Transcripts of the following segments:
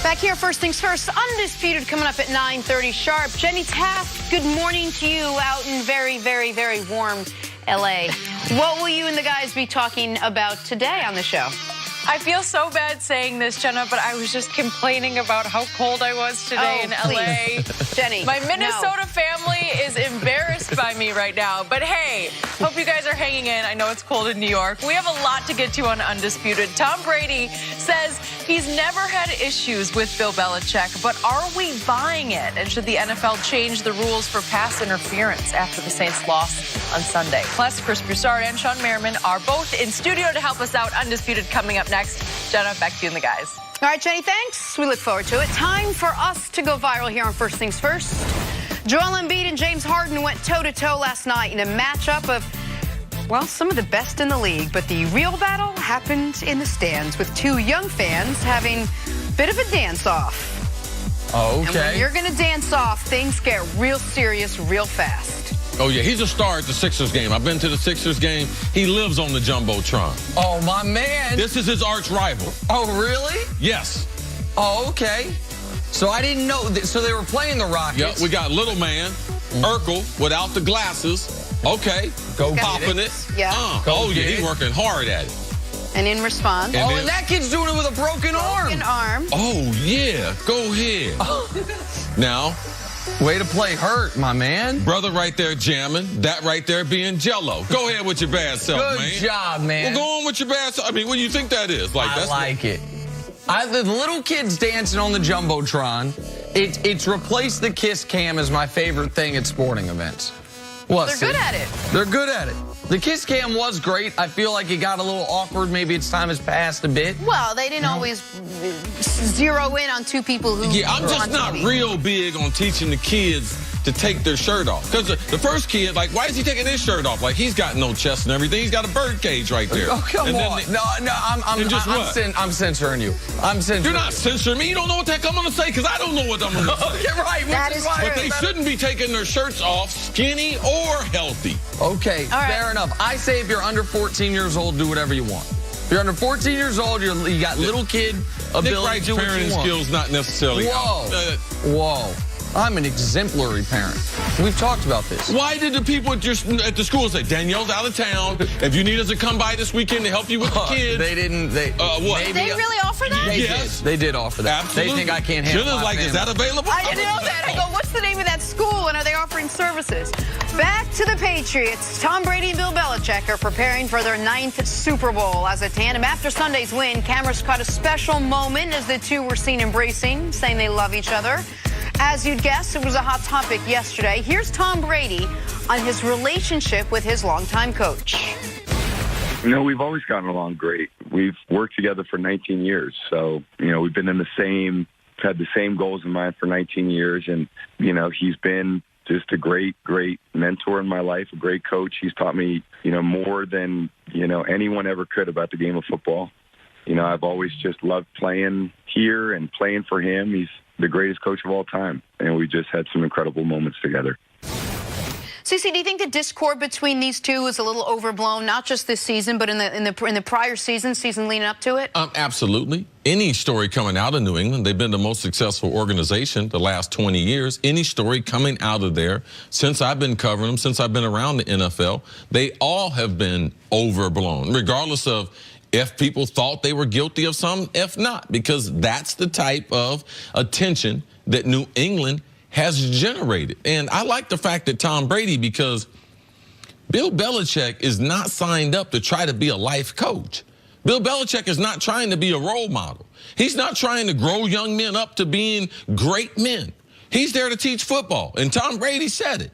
Back here, First Things First, Undisputed coming up at 9:30 sharp. Jenny Taft, good morning to you out in very, very, very warm L.A. What will you and the guys be talking about today on the show? I feel so bad saying this, Jenna, but I was just complaining about how cold I was today in L.A. Jenny, my Minnesota family is embarrassed by me right now. But hey, hope you guys are hanging in. I know it's cold in New York. We have a lot to get to on Undisputed. Tom Brady says he's never had issues with Bill Belichick, but are we buying it? And should the NFL change the rules for pass interference after the Saints lost on Sunday? Plus, Cris Broussard and Sean Merriman are both in studio to help us out. Undisputed coming up next. Jenna, back to you and the guys. All right, Jenny, thanks. We look forward to it. Time for us to go viral here on First Things First. Joel Embiid and James Harden went toe-to-toe last night in a matchup of, well, some of the best in the league. But the real battle happened in the stands with two young fans having a bit of a dance-off. Oh, okay. And when you're going to dance off, things get real serious real fast. Oh, yeah, he's a star at the Sixers game. I've been to the Sixers game. He lives on the Jumbotron. Oh, my man. This is his arch rival. Oh, really? Yes. Oh, okay. So I didn't know. So they were playing the Rockets. Yep, we got little man, Urkel, without the glasses. Okay. Go popping it. Yeah. Oh, yeah, he's working hard at it. And in response. And that kid's doing it with a broken arm. Oh, yeah. Go ahead. Now. Way to play hurt, my man. Brother right there jamming. That right there being jello. Go ahead with your bad self, man. Good job, man. Well, go on with your bad self. I mean, what do you think that is? I like it. The little kids dancing on the Jumbotron. It's replaced the kiss cam as my favorite thing at sporting events. Well, they're good at it. They're good at it. The kiss cam was great. I feel like it got a little awkward. Maybe its time has passed a bit. Well, they didn't always zero in on two people who Yeah, I'm just not real big on teaching the kids to take their shirt off. Because the first kid, like, why is he taking his shirt off? Like, he's got no chest and everything. He's got a bird cage right there. Oh, come on. I'm censoring you. I'm censoring You're not censoring me. You don't know what the heck I'm going to say because I don't know what I'm going to say. Okay, right. That is true. But they shouldn't be taking their shirts off, skinny or healthy. Okay, fair enough. I say if you're under 14 years old, do whatever you want. If you're under 14 years old, you got little kid ability to do what you parenting want. skills not necessarily. Whoa. I'm an exemplary parent. We've talked about this. Why did the people at the school say, Danielle's out of town. If you need us to come by this weekend to help you with the kids. They didn't. What? Did they really offer that? Yes. They did offer that. Absolutely. They think I can't handle Jill's like, is that available? I didn't know that. I go, what's the name of that school and are they offering services? Back to the Patriots. Tom Brady and Bill Belichick are preparing for their 9th Super Bowl as a tandem. After Sunday's win, cameras caught a special moment as the two were seen embracing, saying they love each other. As you'd guess, it was a hot topic yesterday. Here's Tom Brady on his relationship with his longtime coach. You know, we've always gotten along great. We've worked together for 19 years. So, you know, we've been had the same goals in mind for 19 years. And, you know, he's been just a great, great mentor in my life, a great coach. He's taught me, you know, more than, you know, anyone ever could about the game of football. You know, I've always just loved playing here and playing for him. He's the greatest coach of all time, and we just had some incredible moments together. CeCe, do you think the discord between these two is a little overblown, not just this season, but in the prior season leading up to it? Absolutely. Any story coming out of New England, they've been the most successful organization the last 20 years. Any story coming out of there, since I've been covering them, since I've been around the NFL, they all have been overblown, regardless of if people thought they were guilty of something, if not, because that's the type of attention that New England has generated. And I like the fact that Tom Brady, because Bill Belichick is not signed up to try to be a life coach. Bill Belichick is not trying to be a role model. He's not trying to grow young men up to being great men. He's there to teach football. And Tom Brady said it.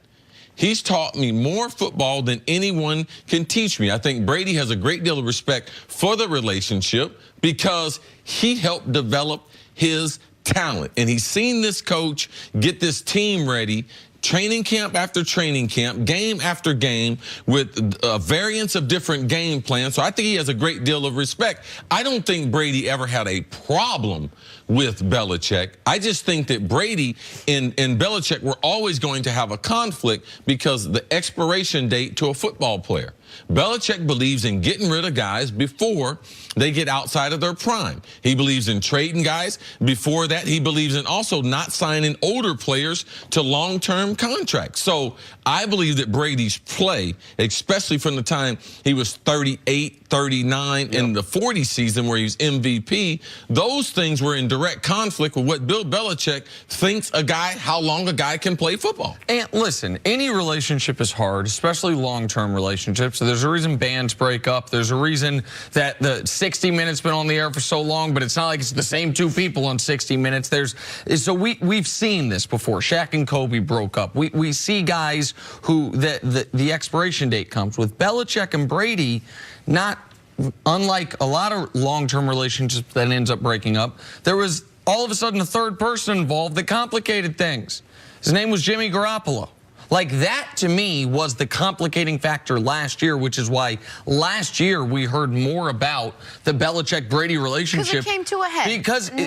He's taught me more football than anyone can teach me. I think Brady has a great deal of respect for the relationship because he helped develop his talent. And he's seen this coach get this team ready, training camp after training camp, game after game, with variants of different game plans. So I think he has a great deal of respect. I don't think Brady ever had a problem with Belichick. I just think that Brady and Belichick were always going to have a conflict because the expiration date to a football player. Belichick believes in getting rid of guys before they get outside of their prime. He believes in trading guys. Before that, he believes in also not signing older players to long-term contracts. So I believe that Brady's play, especially from the time he was 38, 39 in the 40 season where he was MVP, those things were in direct conflict with what Bill Belichick thinks how long a guy can play football. And listen, any relationship is hard, especially long-term relationships. So there's a reason bands break up. There's a reason that the 60 Minutes been on the air for so long, but it's not like it's the same two people on 60 Minutes. So we've seen this before. Shaq and Kobe broke up. We see guys who the expiration date comes. With Belichick and Brady, not unlike a lot of long-term relationships that ends up breaking up, there was all of a sudden a third person involved that complicated things. His name was Jimmy Garoppolo. Like, that, to me, was the complicating factor last year, which is why last year we heard more about the Belichick-Brady relationship. Because it came to a head.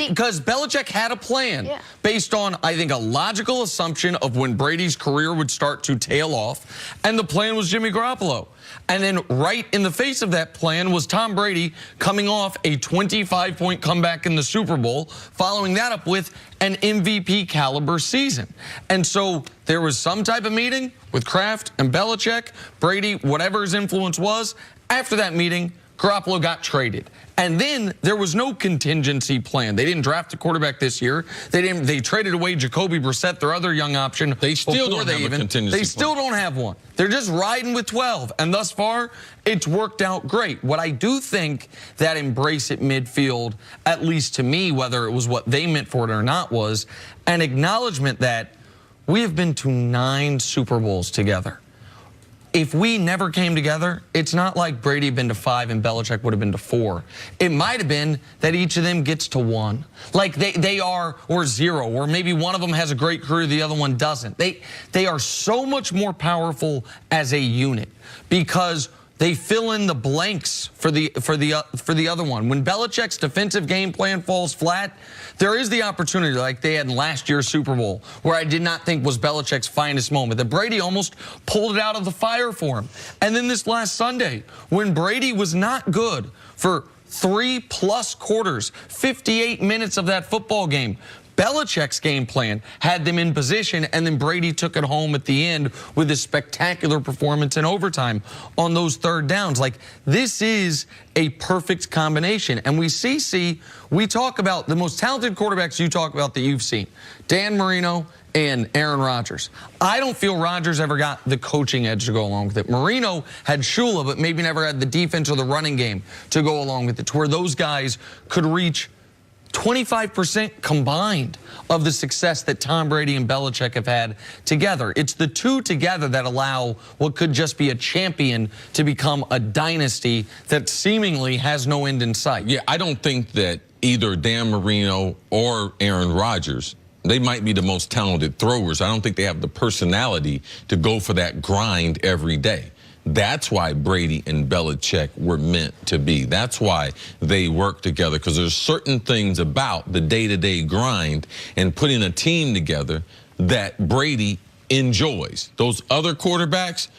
Because Belichick had a plan based on, I think, a logical assumption of when Brady's career would start to tail off, and the plan was Jimmy Garoppolo. And then right in the face of that plan was Tom Brady coming off a 25-point comeback in the Super Bowl, following that up with an MVP caliber season. And so there was some type of meeting with Kraft and Belichick, Brady, whatever his influence was. After that meeting, Garoppolo got traded. And then there was no contingency plan. They didn't draft a quarterback this year. They traded away Jacoby Brissett, their other young option. They still don't have a contingency plan. They still don't have one. They're just riding with 12. And thus far, it's worked out great. What I do think that embrace at midfield, at least to me, whether it was what they meant for it or not, was an acknowledgement that we have been to 9 Super Bowls together. If we never came together, it's not like Brady had been to 5 and Belichick would have been to 4. It might have been that each of them gets to 1. Like they are, or 0, or maybe one of them has a great career, the other one doesn't. They are so much more powerful as a unit because they fill in the blanks for the other one. When Belichick's defensive game plan falls flat, there is the opportunity, like they had in last year's Super Bowl, where I did not think was Belichick's finest moment, that Brady almost pulled it out of the fire for him. And then this last Sunday, when Brady was not good for 3+ quarters, 58 minutes of that football game, Belichick's game plan had them in position, and then Brady took it home at the end with a spectacular performance in overtime on those third downs. Like, this is a perfect combination. And we talk about the most talented quarterbacks you talk about that you've seen, Dan Marino and Aaron Rodgers. I don't feel Rodgers ever got the coaching edge to go along with it. Marino had Shula, but maybe never had the defense or the running game to go along with it, to where those guys could reach 25% combined of the success that Tom Brady and Belichick have had together. It's the two together that allow what could just be a champion to become a dynasty that seemingly has no end in sight. Yeah, I don't think that either Dan Marino or Aaron Rodgers, they might be the most talented throwers. I don't think they have the personality to go for that grind every day. That's why Brady and Belichick were meant to be. That's why they work together, because there's certain things about the day-to-day grind and putting a team together that Brady enjoys. Those other quarterbacks,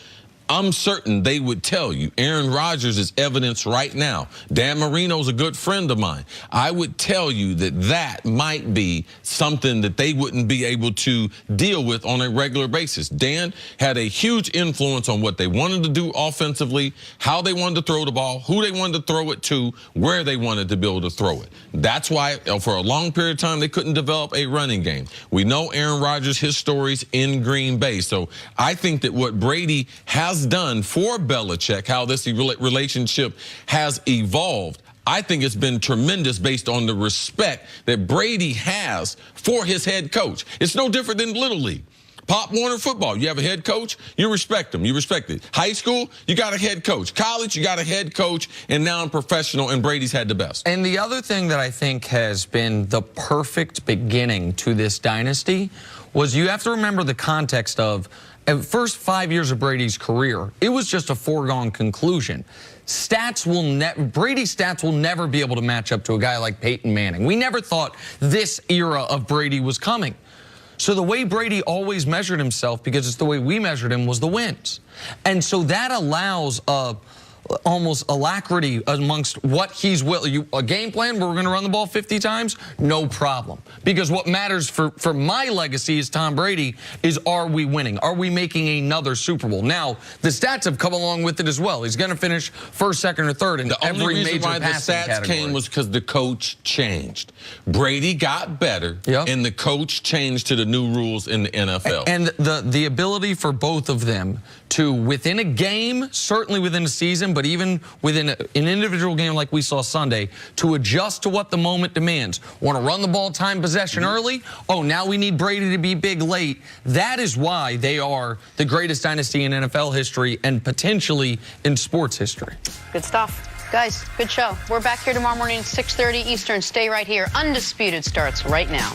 I'm certain they would tell you. Aaron Rodgers is evidence right now. Dan Marino's a good friend of mine. I would tell you that might be something that they wouldn't be able to deal with on a regular basis. Dan had a huge influence on what they wanted to do offensively, how they wanted to throw the ball, who they wanted to throw it to, where they wanted to be able to throw it. That's why for a long period of time they couldn't develop a running game. We know Aaron Rodgers, his stories in Green Bay. So I think that what Brady has done for Belichick, how this relationship has evolved, I think it's been tremendous based on the respect that Brady has for his head coach. It's no different than Little League. Pop Warner football, you have a head coach, you respect him, you respect it. High school, you got a head coach. College, you got a head coach, and now in professional, and Brady's had the best. And the other thing that I think has been the perfect beginning to this dynasty was, you have to remember the context of the first 5 years of Brady's career. It was just a foregone conclusion. Brady's stats will never be able to match up to a guy like Peyton Manning. We never thought this era of Brady was coming. So the way Brady always measured himself, because it's the way we measured him, was the wins. And so that allows almost alacrity amongst what he's willing. A game plan where we're going to run the ball 50 times, no problem. Because what matters for my legacy as Tom Brady is, are we winning? Are we making another Super Bowl? Now, the stats have come along with it as well. He's going to finish first, second, or third in every major passing category. The only reason why the stats came was because the coach changed. Brady got better, and the coach changed to the new rules in the NFL. And the ability for both of them to, within a game, certainly within a season, but even within an individual game like we saw Sunday, to adjust to what the moment demands. Want to run the ball time possession early? Oh, now we need Brady to be big late. That is why they are the greatest dynasty in NFL history and potentially in sports history. Good stuff. Guys, good show. We're back here tomorrow morning at 6:30 Eastern. Stay right here. Undisputed starts right now.